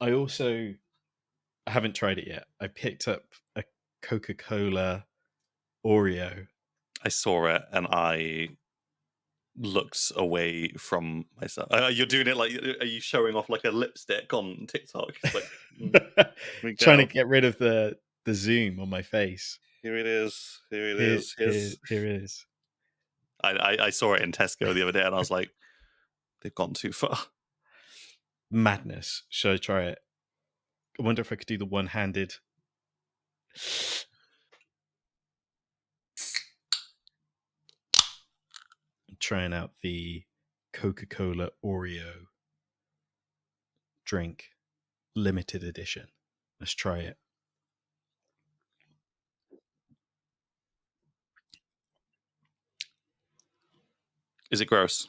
I also haven't tried it yet. I picked up a Coca-Cola Oreo. I saw it and I looked away from myself. You're doing it like, are you showing off like a lipstick on TikTok? It's like, here we Trying to go. get rid of the zoom on my face. Here it is. Here it Here, is. here it is. I saw it in Tesco the other day and I was like, they've gone too far. Madness. Should I try it? I wonder if I could do the one-handed. I'm trying out the Coca-Cola Oreo drink, limited edition. Let's try it. Is it gross?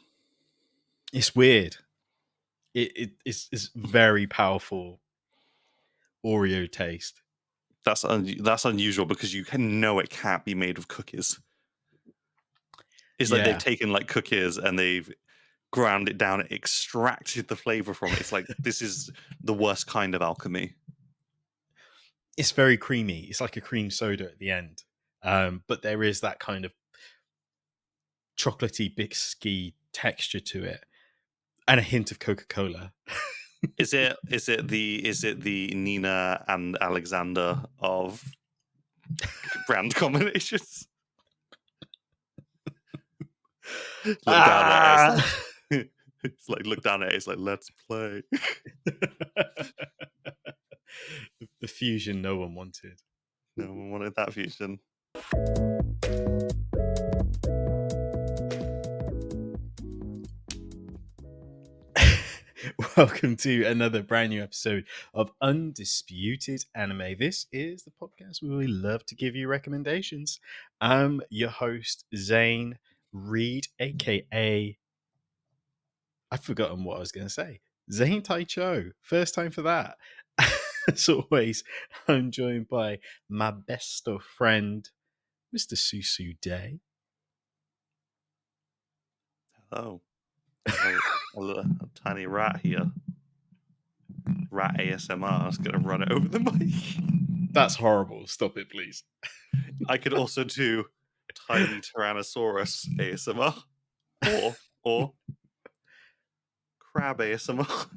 It's weird. It's very powerful Oreo taste. That's unusual because you know it can't be made of cookies. It's like they've taken like cookies and they've ground it down, extracted the flavor from it. It's like, this is the worst kind of alchemy. It's very creamy. It's like a cream soda at the end. But there is that kind of chocolatey, biscuity texture to it. And a hint of Coca-Cola. Is it the Nina and Alexander of brand combinations? Look down at it. It's like, look down at it. It's like, let's play. The fusion no one wanted. No one wanted that fusion. Welcome to another brand new episode of Undisputed Anime. This is the podcast where we love to give you recommendations. I'm your host, Zane Reed, aka I've forgotten what I was going to say. Zane Taichou. First time for that. As always, I'm joined by my best of friend, Mr. Susu Day. Hello. A tiny rat here. Rat ASMR. I was going to run it over the mic. That's horrible. Stop it, please. I could also do tiny Tyrannosaurus ASMR. Or crab ASMR.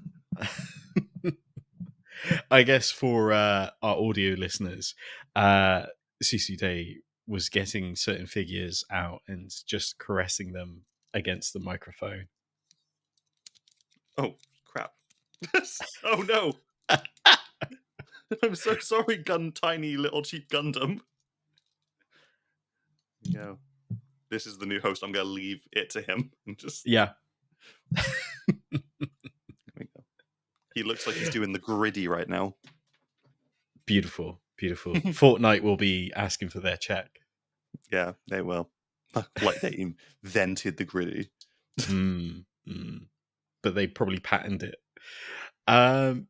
I guess for our audio listeners, Susu Day was getting certain figures out and just caressing them against the microphone. Oh, crap. Oh, no. I'm so sorry, tiny little cheap Gundam. Yeah. This is the new host. I'm going to leave it to him. And just... Yeah. There we go. He looks like he's doing the griddy right now. Beautiful. Fortnite will be asking for their check. Yeah, they will. Like they invented the griddy. But they probably patented it. That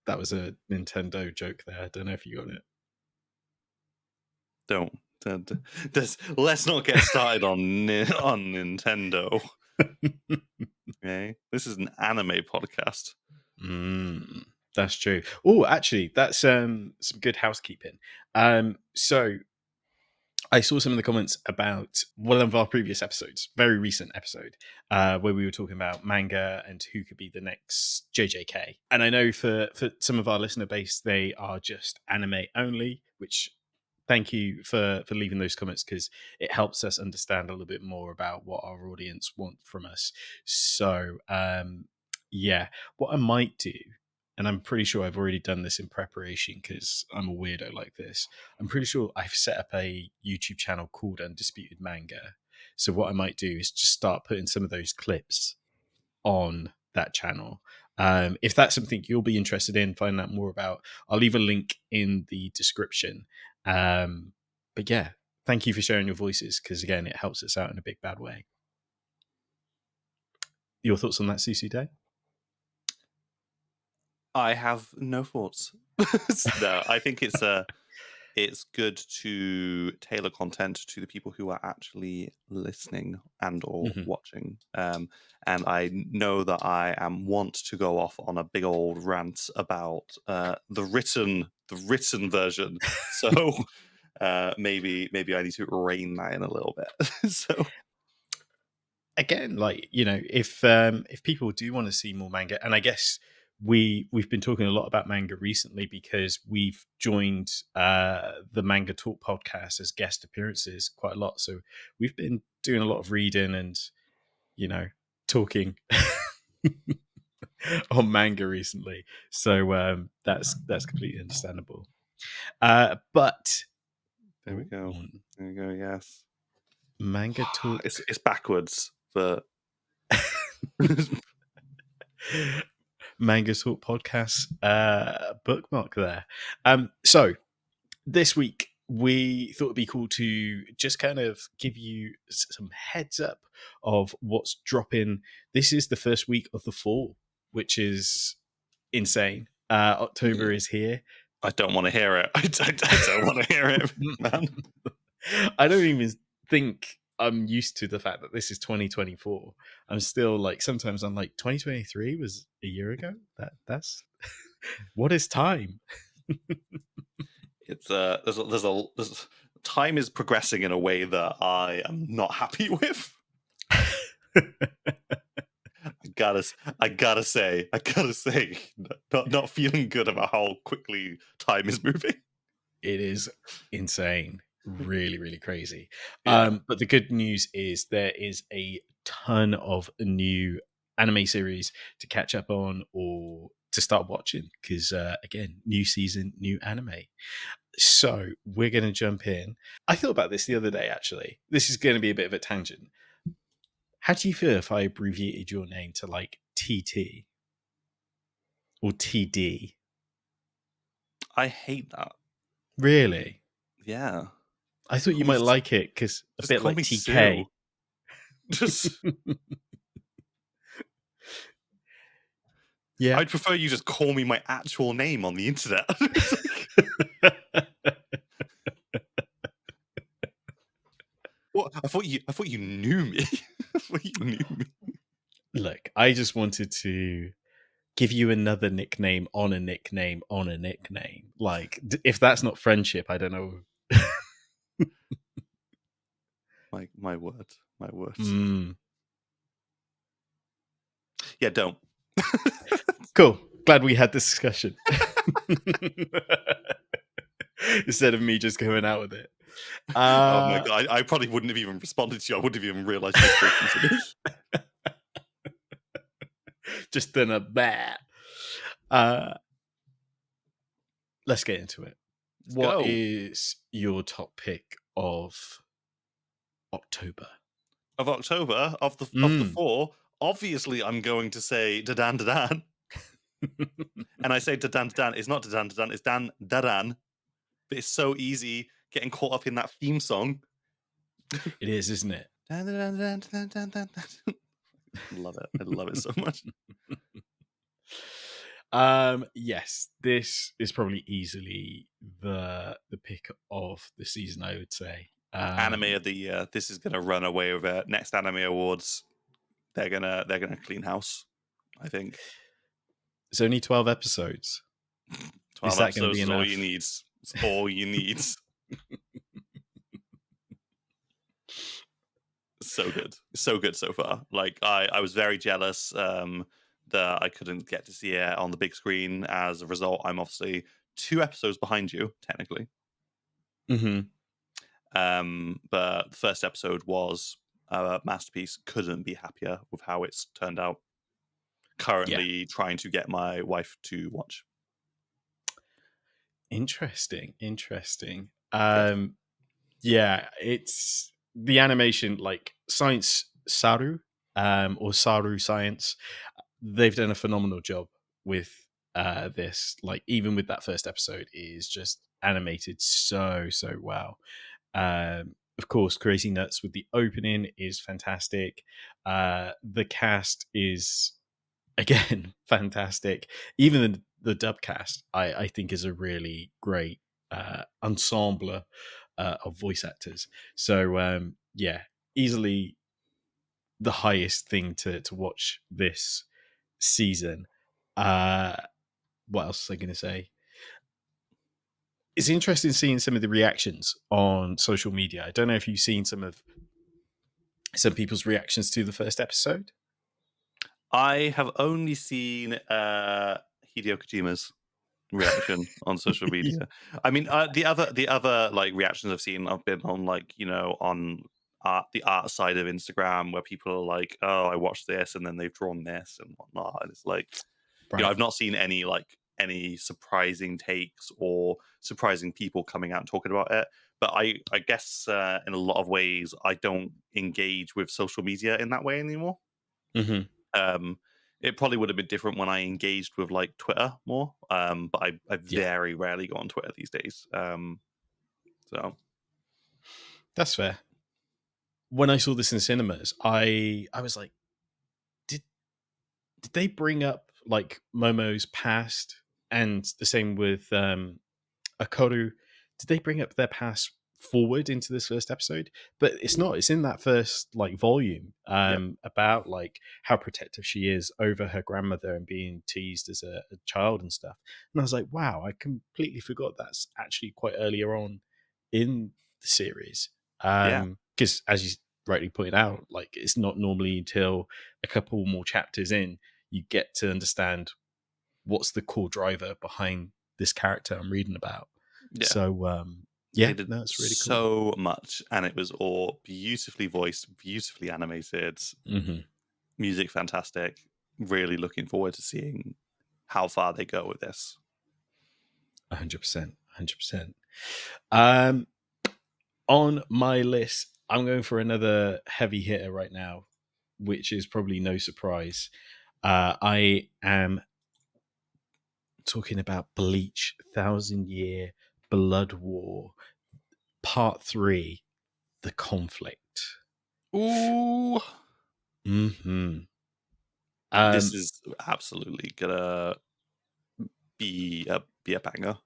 was a Nintendo joke there. I don't know if you got it. Don't. Let's not get started on Nintendo. Okay, this is an anime podcast. That's true. Oh, actually, that's some good housekeeping. So I saw some of the comments about one of our previous episodes, very recent episode, where we were talking about manga and who could be the next JJK. And I know for some of our listener base, they are just anime only, which thank you for leaving those comments because it helps us understand a little bit more about what our audience want from us. So, yeah, what I might do, and I'm pretty sure I've already done this in preparation because I'm a weirdo like this. I'm pretty sure I've set up a YouTube channel called Undisputed Manga. So what I might do is just start putting some of those clips on that channel. If that's something you'll be interested in, find out more about, I'll leave a link in the description. But yeah, thank you for sharing your voices because again, it helps us out in a big bad way. Your thoughts on that, Susu Day? I have no thoughts. No, I think it's it's good to tailor content to the people who are actually listening and or watching. And I know that I am want to go off on a big old rant about the written version. So maybe I need to rein that in a little bit. So again, like, if people do want to see more manga, and I guess we've been talking a lot about manga recently because we've joined the Manga Talk podcast as guest appearances quite a lot. So we've been doing a lot of reading and talking on manga recently. So that's completely understandable. But there we go. There we go. Yes. Manga Talk. It's backwards, but Manga Talk podcast bookmark there. So this week we thought it'd be cool to just kind of give you some heads up of what's dropping. This is the first week of the fall, which is insane. October is here. I don't want to hear it. I don't want to hear it, man. I don't even think I'm used to the fact that this is 2024. I'm still like, sometimes I'm like, 2023 was a year ago. That's what is time? It's there's time is progressing in a way that I am not happy with. I gotta say, not feeling good about how quickly time is moving. It is insane. Really, really crazy. Yeah. But the good news is there is a ton of new anime series to catch up on or to start watching because, again, new season, new anime. So we're going to jump in. I thought about this the other day, actually. This is going to be a bit of a tangent. How do you feel if I abbreviated your name to like TT or TD? I hate that. Really? Yeah. I thought you might like it because a bit like TK. Just yeah. I'd prefer you just call me my actual name on the internet. What? I thought you knew me. I thought you knew me. Look, I just wanted to give you another nickname on a nickname on a nickname. Like, if that's not friendship, I don't know. My word. My word. Yeah, don't. Cool. Glad we had this discussion. Instead of me just going out with it. Oh my god, I probably wouldn't have even responded to you. I wouldn't have even realised you were speaking to me. Just done a bat. Let's get into it. What is your top pick of October? Of October? Of the four? Obviously, I'm going to say Dadan Dadan. And I say Dadan Dadan. It's not Dadan Dadan, it's Dan Dadan. But it's so easy getting caught up in that theme song. It is, isn't it? Love it. I love it so much. Yes, this is probably easily the pick of the season, I would say. Anime of the year. This is gonna run away with it. Next anime awards, they're gonna clean house, I think. It's only 12 episodes. 12 episodes is all you need. It's all you need. So good. So good so far. Like I was very jealous that I couldn't get to see it on the big screen. As a result, I'm obviously 2 episodes behind you, technically. But the first episode was a masterpiece. Couldn't be happier with how it's turned out. Currently trying to get my wife to watch. Interesting. Yes. It's the animation, like Science Saru, or Saru Science. They've done a phenomenal job with this. Like, even with that first episode, is just animated so well. Of course, Crazy Nuts with the opening is fantastic. The cast is, again, fantastic. Even the dub cast, I think, is a really great ensemble of voice actors. So yeah, easily the highest thing to watch this season. What else was I going to say? It's interesting seeing some of the reactions on social media. I don't know if you've seen some people's reactions to the first episode. I have only seen Hideo Kojima's reaction on social media. I mean, the other like reactions I've seen, I've been on like on the art side of Instagram where people are like, "Oh, I watched this," and then they've drawn this and whatnot, and it's like, Right. I've not seen any surprising takes or surprising people coming out and talking about it. But I guess in a lot of ways, I don't engage with social media in that way anymore. Mm-hmm. Um, it probably would have been different when I engaged with like Twitter more. But I Yeah, very rarely go on Twitter these days. So that's fair. When I saw this in cinemas, I was like, did they bring up like Momo's past, and the same with Akoru? Did they bring up their past forward into this first episode? But it's not. It's in that first like volume yeah, about like how protective she is over her grandmother and being teased as a child and stuff. And I was like, wow, I completely forgot that's actually quite earlier on in the series. yeah, Because as you rightly pointed out, like it's not normally until a couple more chapters in you get to understand what's the core driver behind this character I'm reading about. yeah. So They yeah, did no, it's really cool. so much, and it was all beautifully voiced, beautifully animated, Mm-hmm. music fantastic. Really looking forward to seeing how far they go with this. 100%. 100%. Um, on my list, I'm going for another heavy hitter right now, which is probably no surprise. I am talking about Bleach, Thousand Year Blood War, Part 3, The Conflict. Ooh, Mm-hmm. this Um, is absolutely gonna be a banger.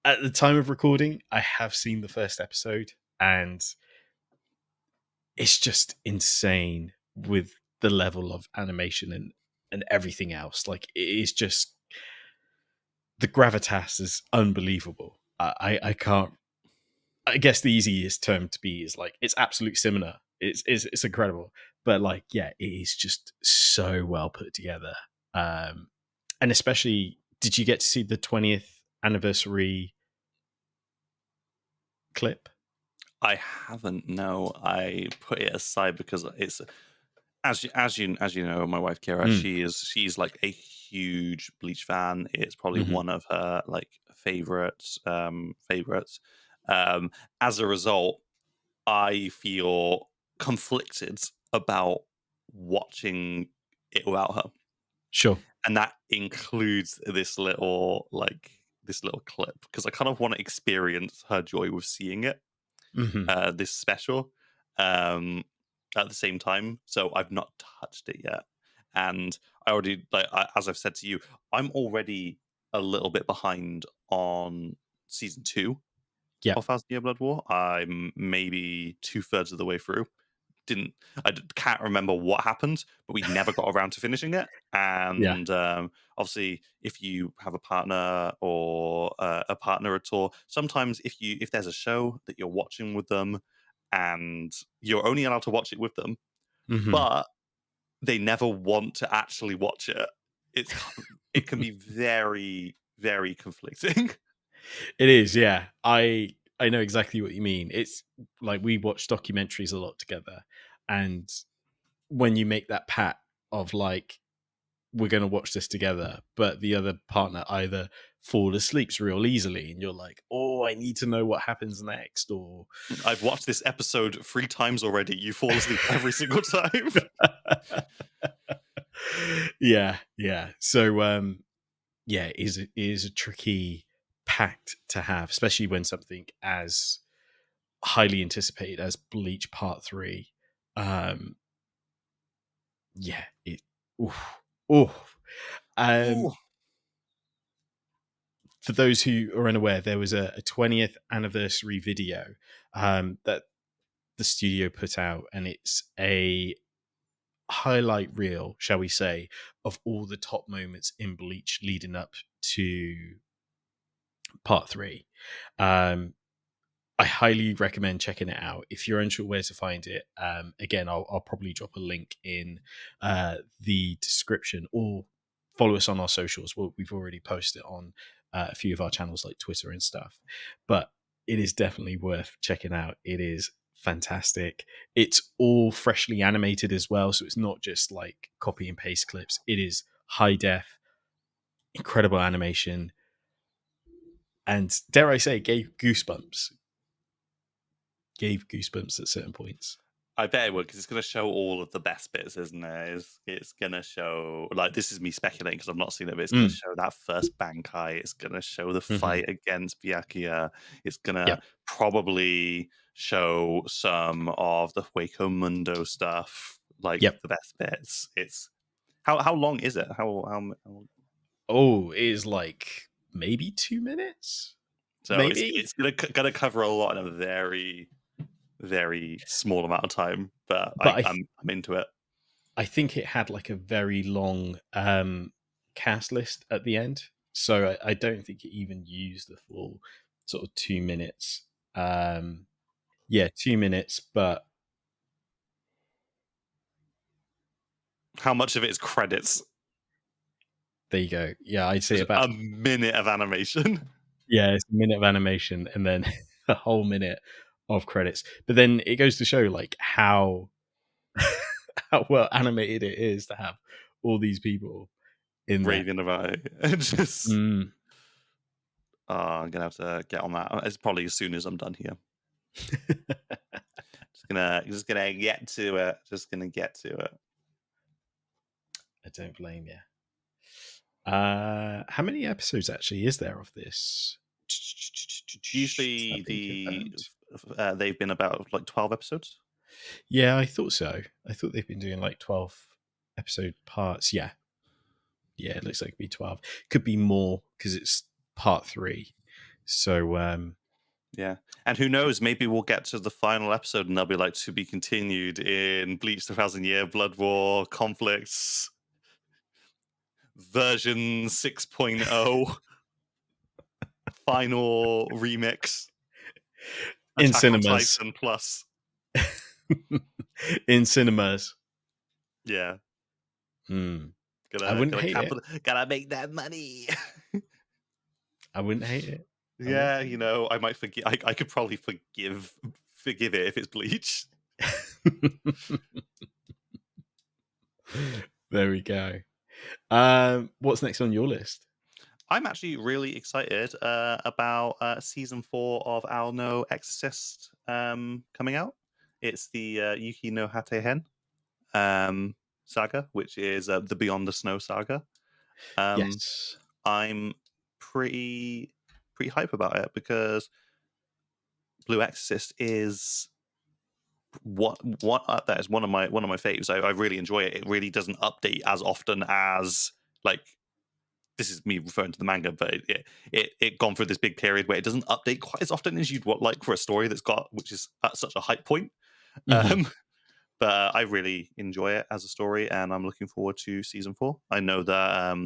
At the time of recording, I have seen the first episode, and it's just insane with the level of animation and everything else. Like it is just the gravitas is unbelievable. I can't. I guess the easiest term to be is like it's absolute cinema. It's incredible, but like yeah, it is just so well put together. Um, and especially, did you get to see the 20th anniversary clip? I haven't. No, I put it aside because it's as you know, my wife Kira, Mm. she's like a huge Bleach fan. It's probably Hmm. one of her like favorites. Um, as a result, I feel conflicted about watching it without her, Sure. and that includes this little clip because I kind of want to experience her joy with seeing it, Hmm. this special, um, at the same time. So I've not touched it yet, and I already as I've said to you, I'm already a little bit behind on season 2 Yeah. of Thousand Year Blood War. I'm maybe 2/3 of the way through. Didn't can't remember what happened, but we never got around to finishing it. Yeah. And obviously, if you have a partner or a partner at all, sometimes if there's a show that you're watching with them, and you're only allowed to watch it with them, Hmm. but they never want to actually watch it, it's it can be very very conflicting. It is, yeah. I know exactly what you mean. It's like we watch documentaries a lot together, and when you make that pact of like we're going to watch this together, but the other partner either fall asleep real easily, and you're like, oh, I need to know what happens next, or I've watched this episode 3 times already. You fall asleep every single time. yeah, yeah. So yeah, it is a tricky pact to have, especially when something as highly anticipated as Bleach Part 3. Um, yeah, it. Oof, oof. Um, Ooh. for those who are unaware, there was a 20th anniversary video that the studio put out, and it's a highlight reel, shall we say, of all the top moments in Bleach leading up to part 3. I highly recommend checking it out. If you're unsure where to find it, again, I'll probably drop a link in the description, or follow us on our socials. We've already posted on a few of our channels like Twitter and stuff. But it is definitely worth checking out. It is fantastic. It's all freshly animated as well, so it's not just like copy and paste clips. It is high def, incredible animation, and dare I say, gave goosebumps at certain points. I bet it would, because it's going to show all of the best bits, isn't it? It's going to show, like, this is me speculating because I've not seen it, but it's going to show that first Bankai. It's going to show the fight against Byakuya. It's going to probably show some of the Hueco Mundo stuff, like the best bits. It's how long is it? How Oh, it is like maybe 2 minutes. So maybe it's gonna cover a lot in a very, very small amount of time, but I'm into it. I think it had like a very long cast list at the end, so I don't think it even used the full sort of 2 minutes. 2 minutes, but how much of it is credits? There you go. Yeah, I'd say Just about a minute of animation. Yeah, it's a minute of animation and then a whole minute of credits. But then it goes to show like how well animated it is to have all these people in raving about it. Just I'm gonna have to get on that. It's probably as soon as I'm done here. just gonna get to it. Just gonna get to it. I don't blame you. How many episodes actually is there of this? Usually they've been about like 12 episodes. Yeah, I thought so. I thought they've been doing like 12 episode parts. Yeah, it looks like it'd be 12. Could be more because it's part 3. So yeah, and who knows, maybe we'll get to the final episode and they'll be like, to be continued in Bleach 1000-Year Blood War Conflicts version 6.0 final remix in Attack on cinemas. Titan plus. In cinemas. Yeah. I wouldn't hate it. Gotta make that money. I wouldn't hate it. Yeah, you know, I might forgive. I could probably forgive it if it's Bleach. There we go. What's next on your list? I'm actually really excited about season 4 of Ao no Exorcist coming out. It's the Yuki no Hate Hen saga, which is the Beyond the Snow saga. Yes. I'm pretty hype about it because Blue Exorcist is that is one of my faves. I really enjoy it. It really doesn't update as often as, like, this is me referring to the manga, but it gone through this big period where it doesn't update quite as often as you'd like for a story which is at such a hype point. But I really enjoy it as a story, and I'm looking forward to season 4. I know that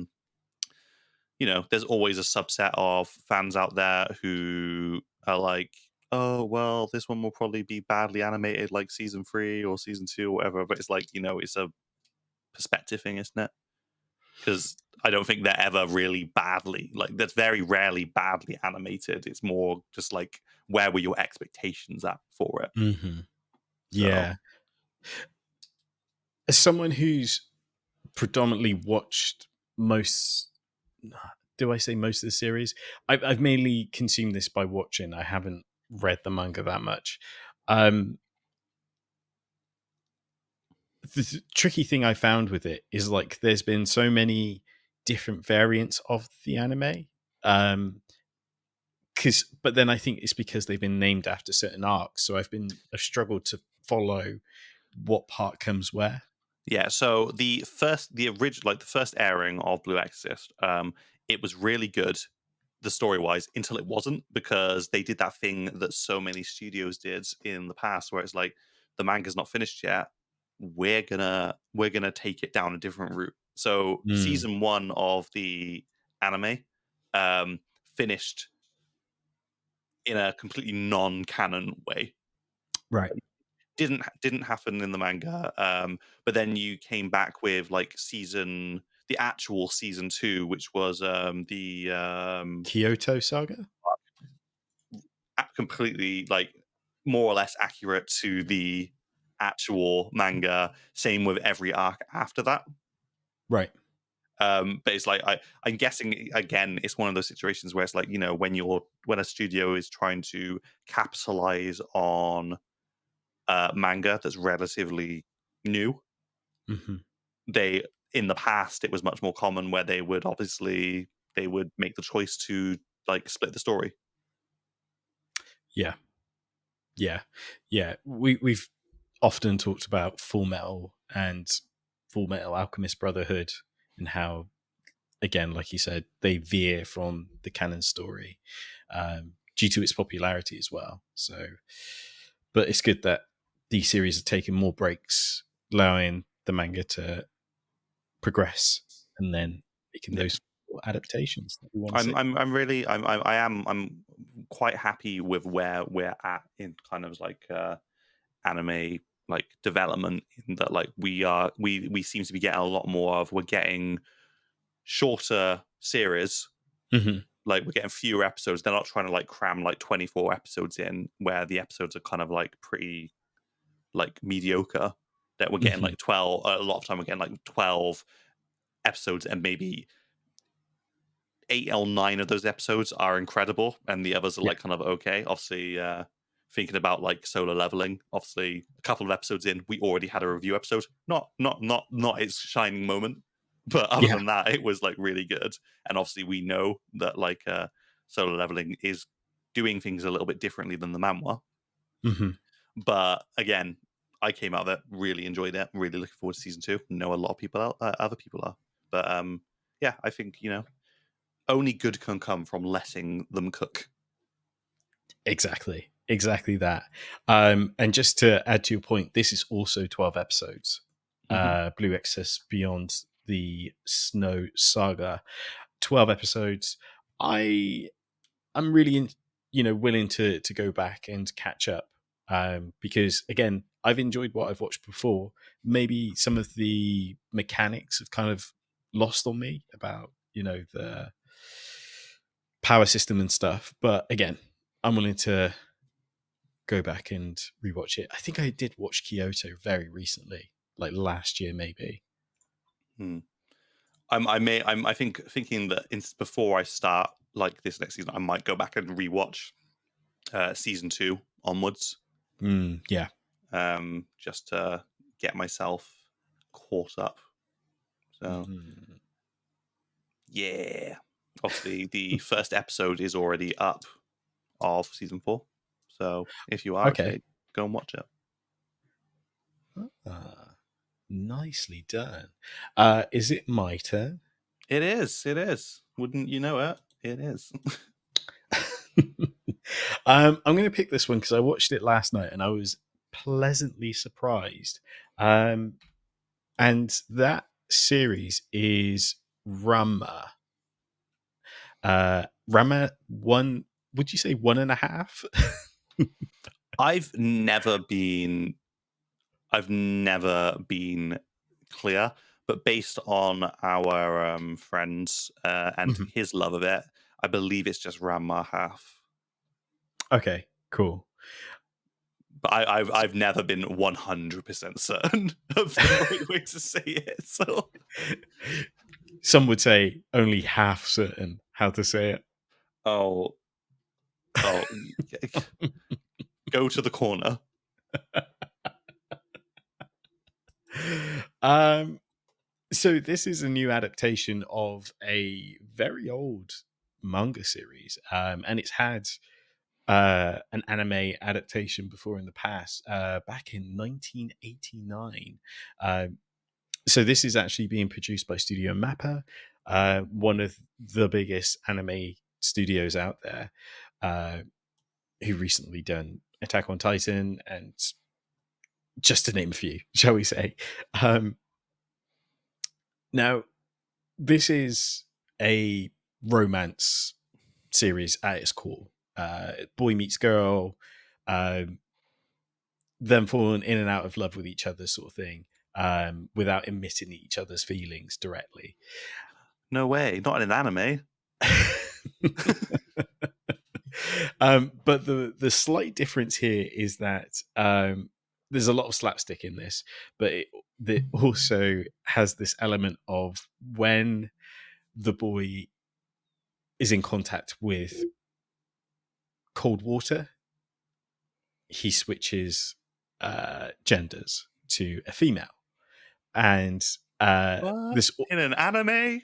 you know, there's always a subset of fans out there who are like, oh, well, this one will probably be badly animated like season 3 or season 2 or whatever. But it's like, you know, it's a perspective thing, isn't it? Because I don't think they're ever really badly, like, that's very rarely badly animated. It's more just like, where were your expectations at for it? Yeah. As someone who's predominantly watched do I say most of the series? I've mainly consumed this by watching. I haven't read the manga that much. The tricky thing I found with it is like there's been so many different variants of the anime. But then I think it's because they've been named after certain arcs, so I've struggled to follow what part comes where. Yeah, so the original, like the first airing of Blue Exorcist, it was really good. the story-wise until it wasn't, because they did that thing that so many studios did in the past, where it's like the manga's not finished yet. We're gonna take it down a different route. So Mm, season 1 of the anime um, finished in a completely non-canon way. right. Didn't happen in the manga, but then you came back with like the actual season 2, which was the Kyoto Saga? completely like more or less accurate to the actual manga. Same with every arc after that. Right. But it's like I'm guessing again, it's one of those situations where it's like, when a studio is trying to capitalize on manga that's relatively new. Hmm. They In the past, it was much more common where they would make the choice to like split the story. Yeah. Yeah. Yeah. We've often talked about Full Metal and Full Metal Alchemist Brotherhood, and how, again, like you said, they veer from the canon story due to its popularity as well. So, but it's good that these series are taking more breaks, allowing the manga to progress, and then making Yeah. those adaptations that we want to see. I'm really I'm quite happy with where we're at in kind of like anime like development, in that like we seem to be getting a lot more of, we're getting shorter series, Hmm. like we're getting fewer episodes. They're not trying to like cram like 24 episodes in, where the episodes are kind of like pretty like mediocre. That we're getting Hmm. like 12, a lot of time we're getting like 12 episodes, and maybe 8 or 9 of those episodes are incredible, and the others are Yeah. like kind of okay. Obviously, thinking about like Solo Leveling, obviously a couple of episodes in, we already had a review episode. Not its shining moment, but other Yeah. than that, it was like really good. And obviously, we know that like Solo Leveling is doing things a little bit differently than the manhwa. Hmm. But again, I came out of it, really enjoyed it, really looking forward to season 2. Know a lot of people other people are, but yeah, I think only good can come from letting them cook. Exactly that. And just to add to your point, this is also 12 episodes. Hmm. Blue Excess Beyond the Snow Saga, 12 episodes. I'm really willing to go back and catch up, because again, I've enjoyed what I've watched before. Maybe some of the mechanics have kind of lost on me about the power system and stuff, but again, I'm willing to go back and rewatch it. I think I did watch Kyoto very recently, like last year maybe. Hmm. I think thinking that before I start like this next season, I might go back and rewatch season 2 onwards, Yeah. just to get myself caught up. So Mm. yeah, obviously the first episode is already up of season 4. So if you are Okay. okay, go and watch it. Ah, nicely done. Is it my turn? It is. It is. Wouldn't you know it? It is. I'm going to pick this one because I watched it last night and I was pleasantly surprised. And that series is Rama. Rama one. Would you say 1.5? I've never been I've never been clear, but based on our friends and Mhm. his love of it, I believe it's just Ranma half. Okay, cool. But I've never been 100% certain of the right way to say it. So Some would say only half certain how to say it. oh oh, go to the corner. um, so this is a new adaptation of a very old manga series, and it's had an anime adaptation before in the past, back in 1989. So this is actually being produced by Studio Mappa, one of the biggest anime studios out there who recently done Attack on Titan and just to name a few, shall we say. Now, this is a romance series at its core. Boy meets girl, them falling in and out of love with each other, sort of thing, without admitting each other's feelings directly. No way, not in an anime. But the slight difference here is that there's a lot of slapstick in this, but it also has this element of when the boy is in contact with cold water, he switches genders to a female, and this in an anime.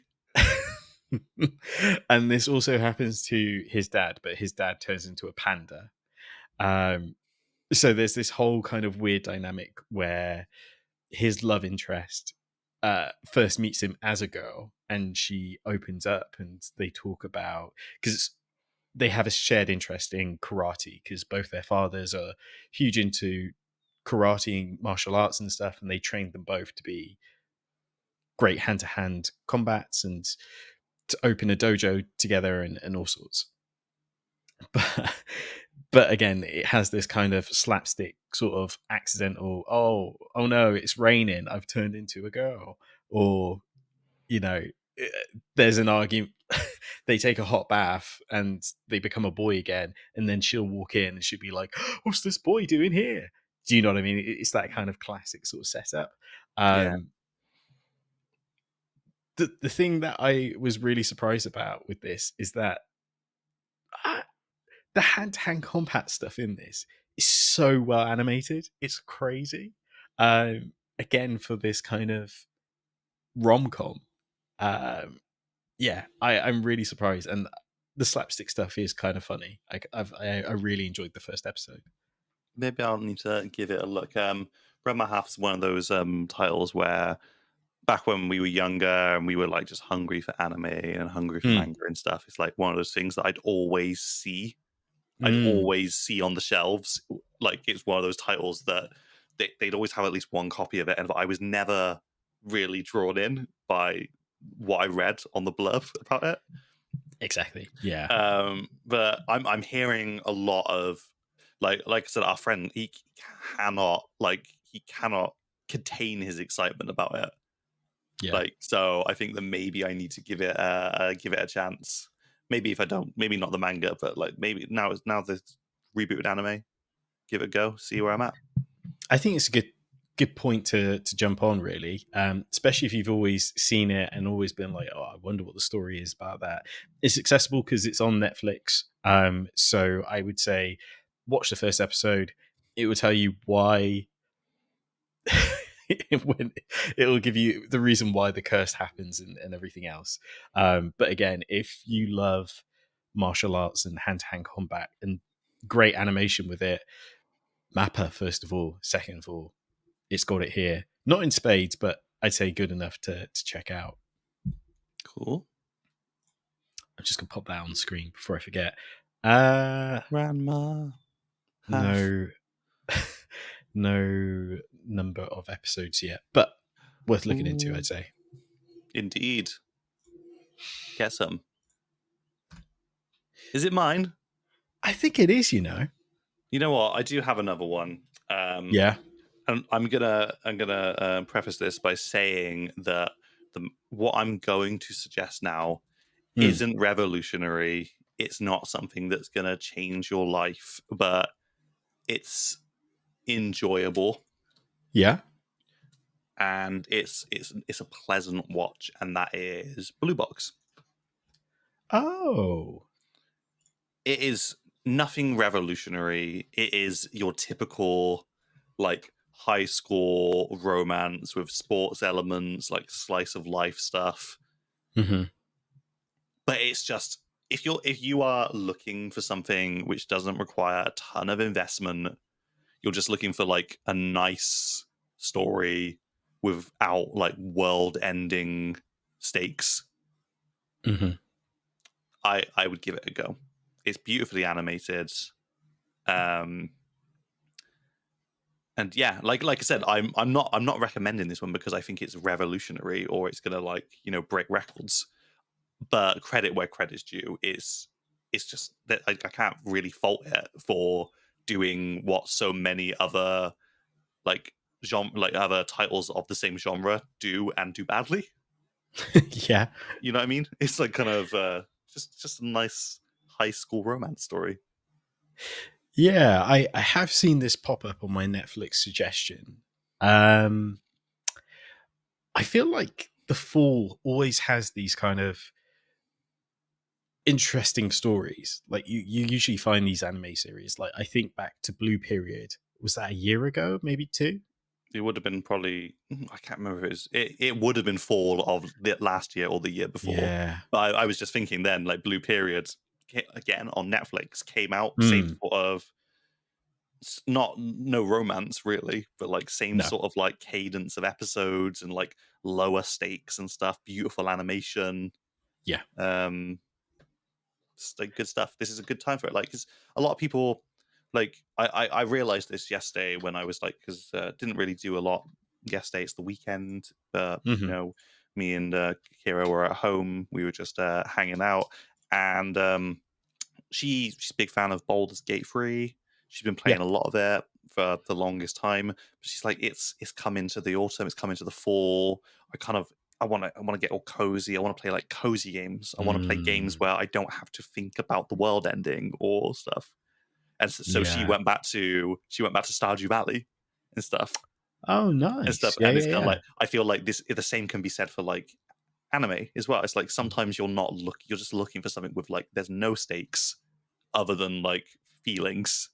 and this also happens to his dad, but his dad turns into a panda. So there's this whole kind of weird dynamic where his love interest first meets him as a girl, and she opens up, and they talk about, because they have a shared interest in karate, because both their fathers are huge into karate and martial arts and stuff, and they trained them both to be great hand-to-hand combats and to open a dojo together and all sorts. But again, it has this kind of slapstick sort of accidental, oh no, it's raining, I've turned into a girl. Or, there's an argument. They take a hot bath and they become a boy again, and then she'll walk in and she'll be like, what's this boy doing here? Do you know what I mean? It's that kind of classic sort of setup. Yeah. The thing that I was really surprised about with this is that the hand-to-hand combat stuff in this is so well animated. It's crazy. Again, for this kind of rom-com. I'm really surprised, and the slapstick stuff is kind of funny. I really enjoyed the first episode. Maybe I'll need to give it a look. Red My Half's one of those titles where back when we were younger and we were like just hungry for anime and hungry for manga and stuff, it's like one of those things that I'd always see on the shelves. Like it's one of those titles that they'd always have at least one copy of it, and I was never really drawn in by what I read on the blurb about it. Exactly. Yeah. But I'm hearing a lot of like I said, our friend, he cannot contain his excitement about it. Yeah. Like, so I think that maybe I need to give it a chance. Maybe if I don't, maybe not the manga, but like maybe now the rebooted anime, give it a go, see where I'm at. I think it's a good point to jump on, really, especially if you've always seen it and always been like, oh, I wonder what the story is about that. It's accessible because it's on Netflix. So I would say watch the first episode. It will tell you why. When it will give you the reason why the curse happens and everything else. But again, if you love martial arts and hand-to-hand combat and great animation with it, Mappa, first of all. Second of all, it's got it here. Not in spades, but I'd say good enough to check out. Cool. I'm just going to pop that on the screen before I forget. Grandma. No, no number of episodes yet, but worth looking into, I'd say. Indeed. Get some. Is it mine? I think it is, You know what? I do have another one. Yeah. And I'm gonna preface this by saying that what I'm going to suggest now isn't revolutionary. It's not something that's gonna change your life, but it's enjoyable. Yeah. And it's a pleasant watch, and that is Blue Box. Oh. It is nothing revolutionary. It is your typical like high school romance with sports elements, like slice of life stuff. Mm-hmm. But it's just if you are looking for something which doesn't require a ton of investment, you're just looking for like a nice story without like world-ending stakes. Mm-hmm. I would give it a go. It's beautifully animated. And yeah, like I said, I'm not recommending this one because I think it's revolutionary or it's gonna break records. But credit where credit's due. It's just that I can't really fault it for doing what so many other like other titles of the same genre do and do badly. Yeah. You know what I mean? It's like kind of just a nice high school romance story. Yeah, I have seen this pop up on my Netflix suggestion. I feel like the fall always has these kind of interesting stories. Like you usually find these anime series. Like I think back to Blue Period. Was that a year ago? Maybe two? It would have been probably I can't remember if it would have been fall of the last year or the year before. Yeah. But I was just thinking then, like Blue Period again on Netflix came out, same Mm, sort of not no romance really, but like same no. sort of like cadence of episodes and like lower stakes and stuff, beautiful animation. Yeah. Um it's like good stuff. This is a good time for it. Like, 'cause a lot of people, like, I realized this yesterday when I was like, because didn't really do a lot yesterday. It's the weekend, but Hmm. me and Kira were at home. We were just hanging out, and she's a big fan of Baldur's Gate 3. She's been Yeah. playing a lot of it for the longest time. But she's like, it's come into the autumn, it's come into the fall. I want to get all cozy. I want to play like cozy games. I want to play games Mm, where I don't have to think about the world ending or stuff. And so yeah. she went back to Stardew Valley and stuff Oh, and nice. stuff. Yeah, And it's yeah, kind of yeah. like I feel like this the same can be said for like anime as well. It's like sometimes you're just looking for something with like there's no stakes other than like feelings.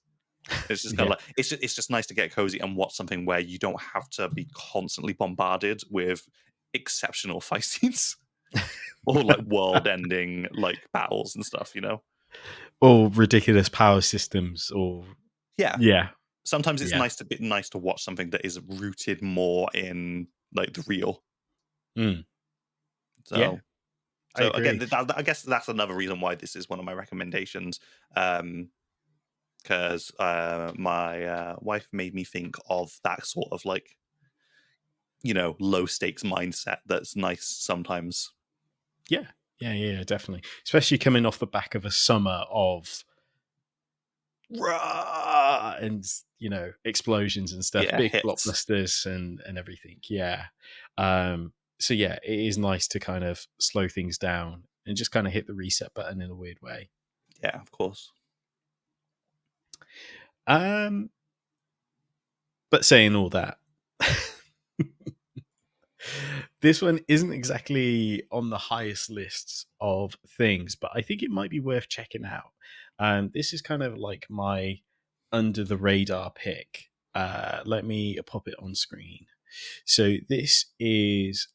It's just kind of Yeah. like it's just nice to get cozy and watch something where you don't have to be constantly bombarded with exceptional fight scenes or like world-ending like battles and stuff. Or ridiculous power systems, or Yeah, yeah, sometimes it's yeah. nice to watch something that is rooted more in like the real. Mm, yeah, So I so again, agree. I guess that's another reason why this is one of my recommendations. Because my wife made me think of that sort of like low stakes mindset that's nice sometimes. Yeah, yeah, yeah, yeah, definitely. Especially coming off the back of a summer of rah, and explosions and stuff, Yeah, big hits. blockbusters and everything. Yeah. So yeah, it is nice to kind of slow things down and just kind of hit the reset button in a weird way. Yeah, of course. Um, but saying all that, this one isn't exactly on the highest lists of things, but I think it might be worth checking out. This is kind of like my under the radar pick. Let me pop it on screen. So this is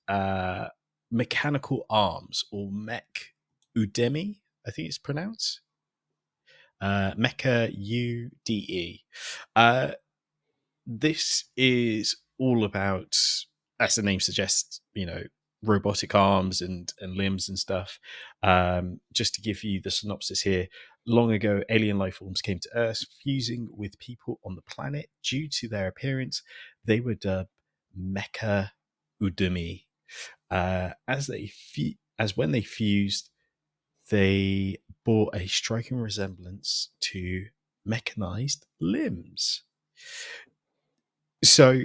Mechanical Arms, or Mech Udemy, I think it's pronounced. Mecha Ude. Uh, this is all about, as the name suggests, robotic arms and limbs and stuff. Just to give you the synopsis here, long ago, alien life forms came to Earth, fusing with people on the planet. Due to their appearance, they were dubbed Mecha Udumi. As when they fused, they bore a striking resemblance to mechanized limbs. So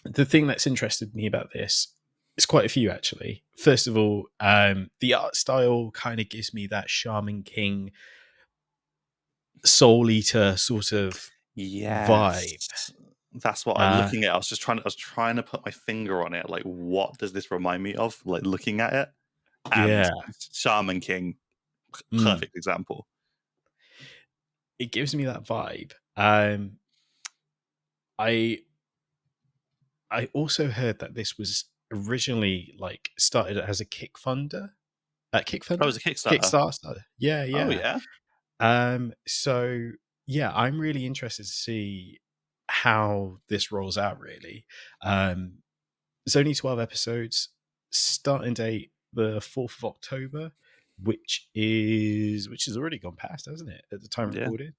the thing that's interested me about this is quite a few actually. First of all, the art style kind of gives me that Shaman King, Soul Eater sort of vibe. Yes. That's what I'm Uh, looking at. I was trying to put my finger on it. Like, what does this remind me of? Like looking at it. And yeah, Shaman King, mm, perfect example. it gives me that vibe. I I also heard that this was originally like started as a Oh, it Kickfunder, was a Kickstarter. Kickstarter. Yeah, Oh yeah. yeah. So yeah, I'm really interested to see how this rolls out. Really, it's only 12 episodes. Starting date the 4th of October. which is already gone past, hasn't it, at the time of Yeah, recording?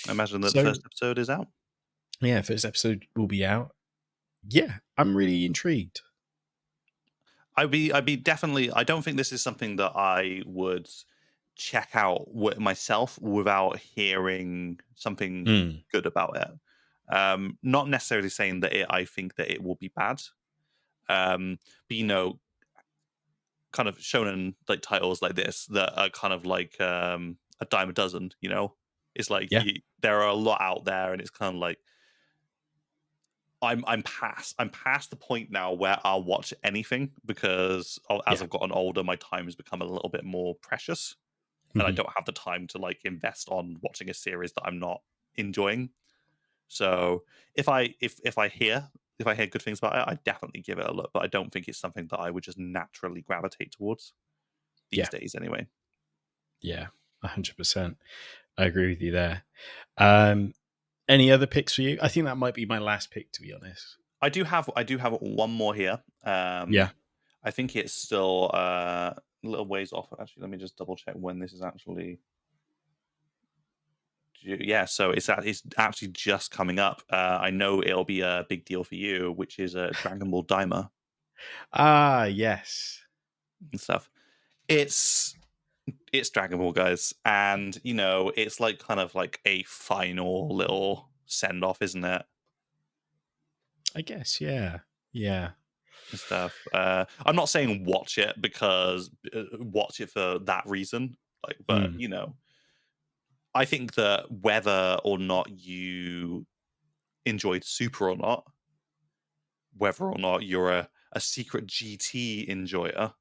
I imagine that the So first episode is out. yeah, first episode will be out. Yeah, I'm really intrigued. I'd be definitely. I don't think this is something that I would check out myself without hearing something Mm, good about it. Not necessarily saying that I think that it will be bad. But kind of shonen like titles like this that are kind of like a dime a dozen. It's like yeah. there are a lot out there, and it's kind of like I'm past the point now where I'll watch anything because as Yeah. I've gotten older, my time has become a little bit more precious, and I Mhm. don't have the time to like invest on watching a series that I'm not enjoying. So if I hear good things about it, I definitely give it a look. But I don't think it's something that I would just naturally gravitate towards these Yeah. days, anyway. Yeah. 100%. I agree with you there. Um, any other picks for you? I think that might be my last pick, to be honest. I do have one more here. Yeah. I think it's still a little ways off. Actually, let me just double check when this is actually. Yeah, so it's actually just coming up. I know it'll be a big deal for you, which is Dragon Ball Daima Ah, yes. and stuff. It's it's Dragon Ball, guys, and it's like kind of like a final little send off, isn't it? I guess, yeah. Yeah. And stuff. I'm not saying watch it because watch it for that reason. But Mm. I think that whether or not you enjoyed Super or not, whether or not you're a secret GT enjoyer,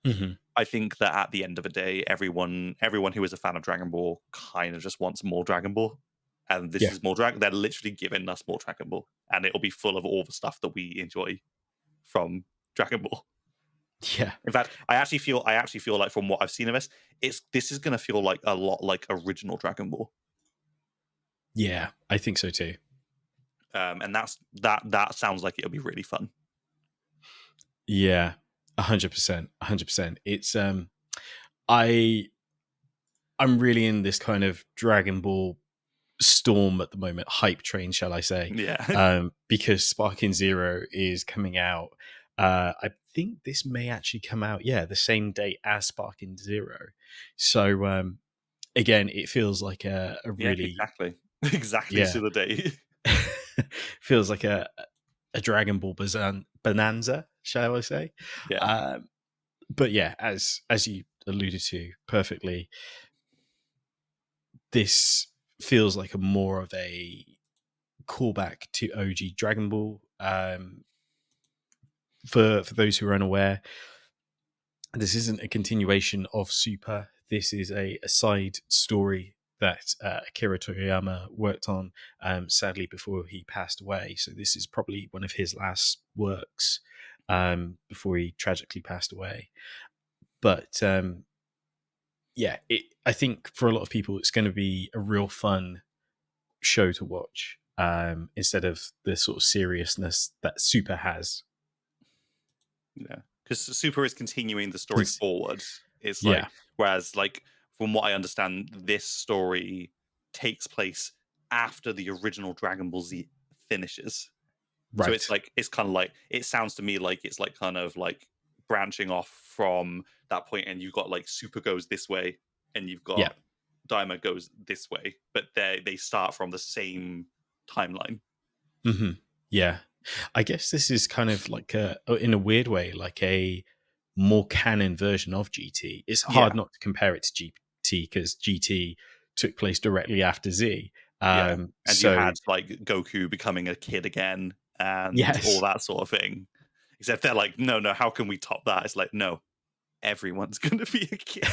Hmm. I think that at the end of the day, everyone who is a fan of Dragon Ball kind of just wants more Dragon Ball. And this Yeah. is more Dragon. They're literally giving us more Dragon Ball, and it'll be full of all the stuff that we enjoy from Dragon Ball. Yeah. In fact, I actually feel like from what I've seen of this is going to feel like a lot like original Dragon Ball. Yeah. I think so too. And that sounds like it'll be really fun. Yeah. 100%. 100%. It's I I'm really in this kind of Dragon Ball storm at the moment, hype train, shall I say? Yeah. Because Sparking Zero is coming out. I think this may actually come out, yeah, the same day as Sparking Zero. So again, it feels like a Yeah, really, exactly. Exactly yeah, to the day. feels like a Dragon Ball bonanza, shall I say? Yeah. Um, but yeah, as you alluded to perfectly, this feels like a more of a callback to OG Dragon Ball. For those who are unaware, this isn't a continuation of Super. This is a side story that Akira Toriyama worked on, sadly, before he passed away. So this is probably one of his last works before he tragically passed away. But yeah, I think for a lot of people, it's going to be a real fun show to watch instead of the sort of seriousness that Super has. Yeah. Because Super is continuing the story 'Cause- forward. It's like, yeah, whereas, like, from what I understand, this story takes place after the original Dragon Ball Z finishes. So it's right. like, it's kind of like, it sounds to me like it's like kind of like branching off from that point, and you've got like Super goes this way, and you've Yeah. got Daima goes this way, but they start from the same timeline. Hmm. Yeah. I guess this is kind of like in a weird way, like a more canon version of GT. It's Yeah. hard not to compare it to GT because GT took place directly after Z. Yeah, and you So had, like, Goku becoming a kid again and all yes, that sort of thing. Except they're like, "No, no, how can we top that?" It's like, "No, everyone's gonna be a kid."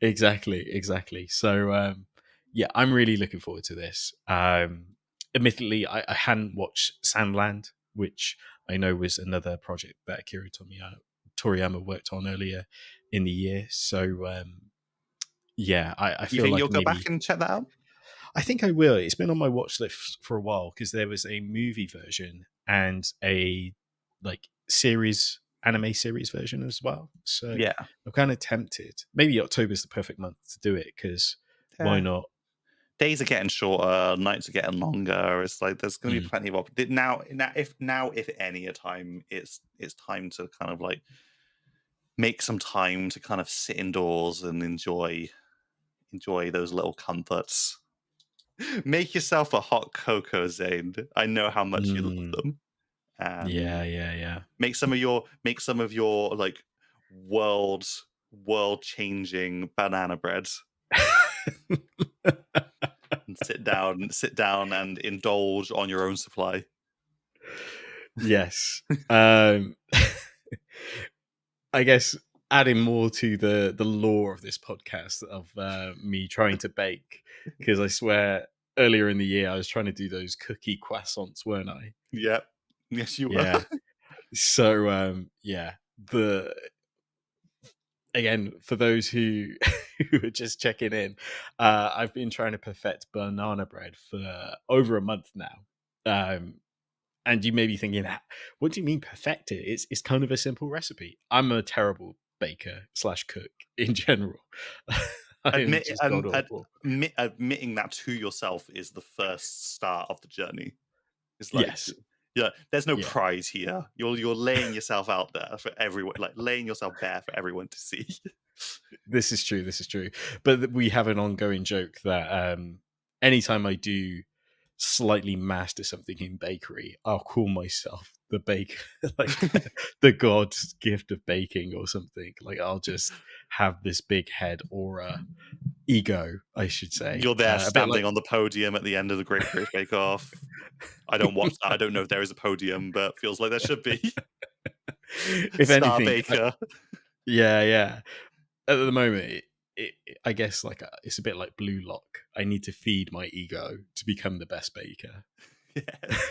exactly. So yeah, I'm really looking forward to this. Admittedly, I hadn't watched Sandland, which I know was another project that Akira Toriyama worked on earlier in the year. So yeah, I You feel think like you'll go back maybe and check that out? I think I will. It's been on my watch list for a while because there was a movie version and a like series anime series version as well. So Yeah. I'm kind of tempted. Maybe October's the perfect month to do it, because why not? Days are getting shorter, nights are getting longer. It's like there's going to be Mm. plenty of if any a time, it's time to kind of like make some time to kind of sit indoors and enjoy those little comforts. Make yourself a hot cocoa, Zane. I know how much you love Mm. them, and Yeah. make some of your like world changing banana bread, and sit down and indulge on your own supply. Yes. I guess adding more to the lore of this podcast of me trying to bake, because I swear earlier in the year I was trying to do those cookie croissants, weren't I? Yep. Yes, you were. Yeah. So yeah, the again, for those who who are just checking in, I've been trying to perfect banana bread for over a month now. And you may be thinking, what do you mean perfect it? It's kind of a simple recipe. I'm a terrible baker slash cook in general. I am just god awful. Admitting that to yourself is the first start of the journey. It's like, Yes. yeah, there's no Yeah. prize here. You're laying yourself out there for everyone, like laying yourself bare for everyone to see. This is true. But we have an ongoing joke that anytime I do slightly master something in bakery, I'll call myself the baker, like the god's gift of baking or something. Like I'll just have this big head or ego, I should say, You're there a bit like standing on the podium at the end of the Great British Bake Off. I don't watch that. I don't know if there is a podium, but feels like there should be. if Star anything, Baker. yeah. At the moment, I guess like it's a bit like Blue Lock. I need to feed my ego to become the best baker. Yes.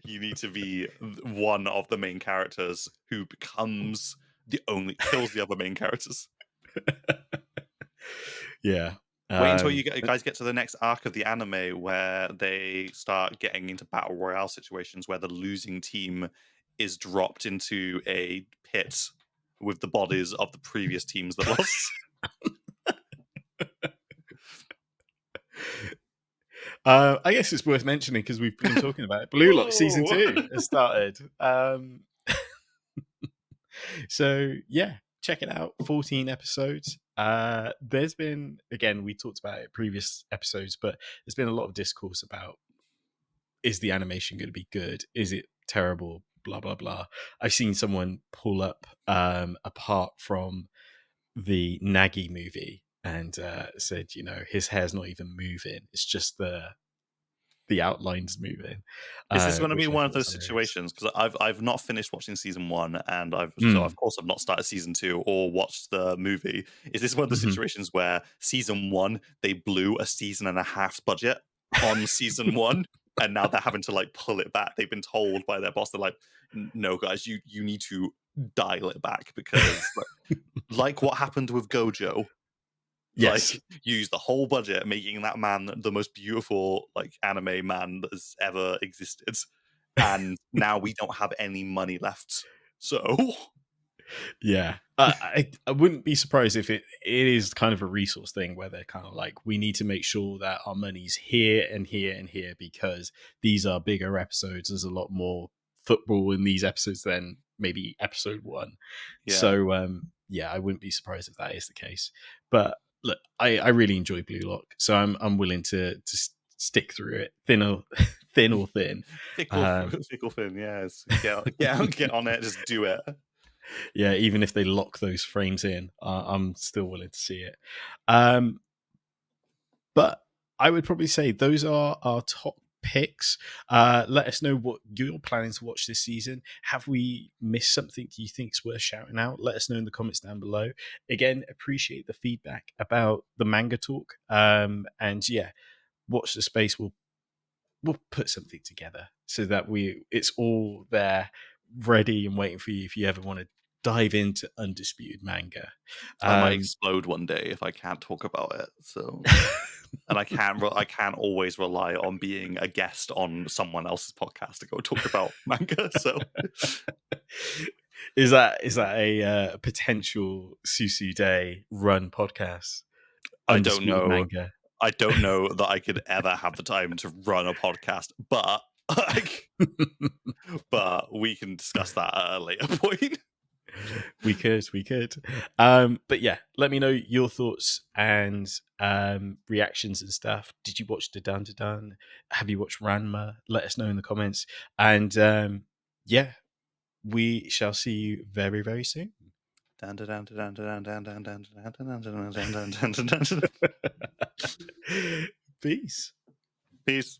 You need to be one of the main characters who becomes kills the other main characters. Yeah. Wait until you guys get to the next arc of the anime where they start getting into battle royale situations where the losing team is dropped into a pit with the bodies of the previous teams that lost. I guess it's worth mentioning because we've been talking about it. Blue Lock season Whoa! 2 has started. So yeah, check it out. 14 episodes. There's been, again, we talked about it previous episodes, but there's been a lot of discourse about, is the animation going to be good? Is it terrible? Blah blah blah. I've seen someone pull up apart from the Nagi movie and said, his hair's not even moving. It's just the outlines moving, Is this going to be which I one of thought was those hilarious. situations? Because I've not finished watching season 1, and so of Mm. course I've not started season 2 or watched the movie. Is this one of the Mhm. situations where season 1 they blew a season and a half's budget on season 1, and now they're having to like pull it back? They've been told by their boss, they're like, "No, guys, you need to dial it back because like what happened with Gojo." Yes. Like, use the whole budget making that man the most beautiful like anime man that has ever existed, and now we don't have any money left. So Yeah. I wouldn't be surprised if it is kind of a resource thing where they're kind of like, we need to make sure that our money's here and here and here because these are bigger episodes. There's a lot more football in these episodes than maybe episode 1. yeah, So yeah, I wouldn't be surprised if that is the case. But look, I really enjoy Blue Lock, so I'm willing to stick through it, thin or thin. fickle Um, fickle fin. Yes, get on it. Just do it. yeah, even if they lock those frames in, I'm still willing to see it. Um, but I would probably say those are our top picks. Let us know what you're planning to watch this season. Have we missed something you think's worth shouting out? Let us know in the comments down below. Again, appreciate the feedback about the manga talk. And yeah, watch the space. We'll put something together so that it's all there ready and waiting for you if you ever want to dive into Undisputed manga. I might explode one day if I can't talk about it. So, and I can't always rely on being a guest on someone else's podcast to go talk about manga. So, is that a potential Susu Day run podcast? I don't Undisputed know. manga. I don't know that I could ever have the time to run a podcast, but but we can discuss that at a later point. We could. But yeah, let me know your thoughts and reactions and stuff. Did you watch the Dun Dun Dun? Have you watched Ranma? Let us know in the comments. And yeah, we shall see you very, very soon. Peace. Peace.